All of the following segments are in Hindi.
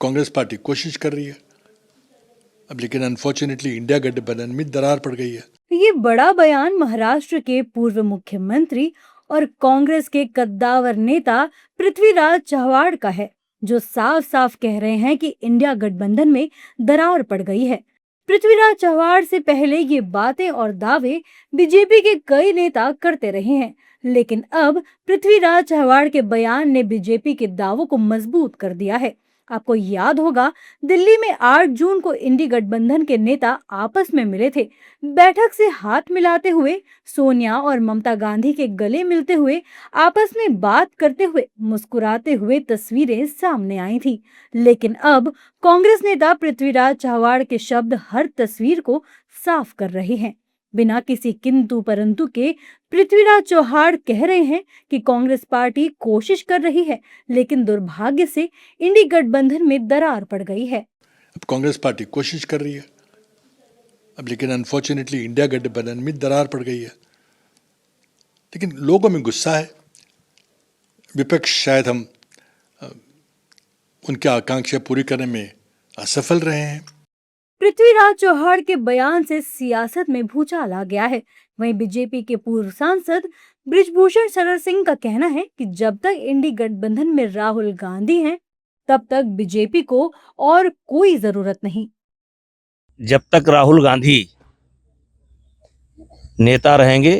कांग्रेस पार्टी कोशिश कर रही है अब, लेकिन अनफॉर्चुनेटली इंडिया गठबंधन में दरार पड़ गई है। ये बड़ा बयान महाराष्ट्र के पूर्व मुख्यमंत्री और कांग्रेस के कद्दावर नेता पृथ्वीराज चव्हाण का है, जो साफ साफ कह रहे हैं कि इंडिया गठबंधन में दरार पड़ गई है। पृथ्वीराज चव्हाण से पहले ये बातें और दावे बीजेपी के कई नेता करते रहे हैं, लेकिन अब पृथ्वीराज चव्हाण के बयान ने बीजेपी के दावों को मजबूत कर दिया है। आपको याद होगा, दिल्ली में 8 जून को इंडी गठबंधन के नेता आपस में मिले थे। बैठक से हाथ मिलाते हुए, सोनिया और ममता गांधी के गले मिलते हुए, आपस में बात करते हुए, मुस्कुराते हुए तस्वीरें सामने आई थी। लेकिन अब कांग्रेस नेता पृथ्वीराज चव्हाण के शब्द हर तस्वीर को साफ कर रहे हैं। बिना किसी किंतु परंतु के पृथ्वीराज चव्हाण कह रहे हैं कि कांग्रेस पार्टी कोशिश कर रही है, लेकिन दुर्भाग्य से इंडी गठबंधन में दरार पड़ गई है। अब कांग्रेस पार्टी कोशिश कर रही है अब, लेकिन अनफॉर्चुनेटली इंडिया गठबंधन में दरार पड़ गई है। लेकिन लोगों में गुस्सा है, विपक्ष शायद हम उनकी आकांक्षा पूरी करने में असफल रहे हैं। पृथ्वीराज चव्हाण के बयान से सियासत में भूचाल आ गया है। वहीं बीजेपी के पूर्व सांसद बृजभूषण शरण सिंह का कहना है कि जब तक इंडी गठबंधन में राहुल गांधी हैं, तब तक बीजेपी को और कोई जरूरत नहीं। जब तक राहुल गांधी नेता रहेंगे,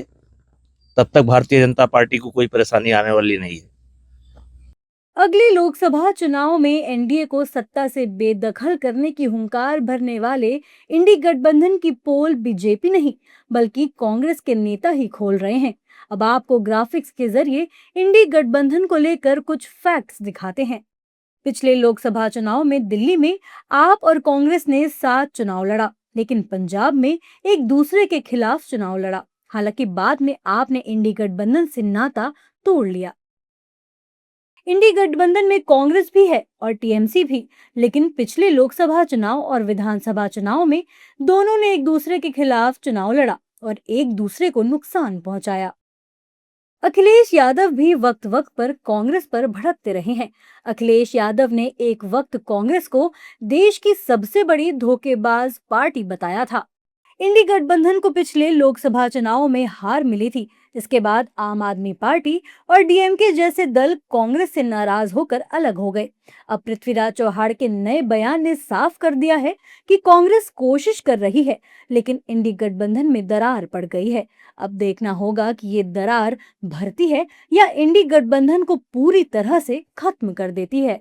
तब तक भारतीय जनता पार्टी को कोई परेशानी आने वाली नहीं है। अगले लोकसभा चुनाव में एनडीए को सत्ता से बेदखल करने की हुंकार भरने वाले इंडी गठबंधन की पोल बीजेपी नहीं, बल्कि कांग्रेस के नेता ही खोल रहे हैं। अब आपको ग्राफिक्स के जरिए इंडी गठबंधन को लेकर कुछ फैक्ट्स दिखाते हैं। पिछले लोकसभा चुनाव में दिल्ली में आप और कांग्रेस ने 7 चुनाव लड़ा, लेकिन पंजाब में एक दूसरे के खिलाफ चुनाव लड़ा। हालांकि बाद में आपने इंडी गठबंधन से नाता तोड़ लिया। इंडी गठबंधन में कांग्रेस भी है और टीएमसी भी, लेकिन पिछले लोकसभा चुनाव और विधानसभा चुनाव में दोनों ने एक दूसरे के खिलाफ चुनाव लड़ा और एक दूसरे को नुकसान पहुंचाया। अखिलेश यादव भी वक्त वक्त पर कांग्रेस पर भड़कते रहे हैं। अखिलेश यादव ने एक वक्त कांग्रेस को देश की सबसे बड़ी धोखेबाज पार्टी बताया था। इंडी गठबंधन को पिछले लोकसभा चुनाव में हार मिली थी। इसके बाद आम आदमी पार्टी और डीएमके जैसे दल कांग्रेस से नाराज होकर अलग हो गए। अब पृथ्वीराज चव्हाण के नए बयान ने साफ कर दिया है कि कांग्रेस कोशिश कर रही है, लेकिन इंडी गठबंधन में दरार पड़ गई है। अब देखना होगा कि ये दरार भरती है या इंडी गठबंधन को पूरी तरह से खत्म कर देती है।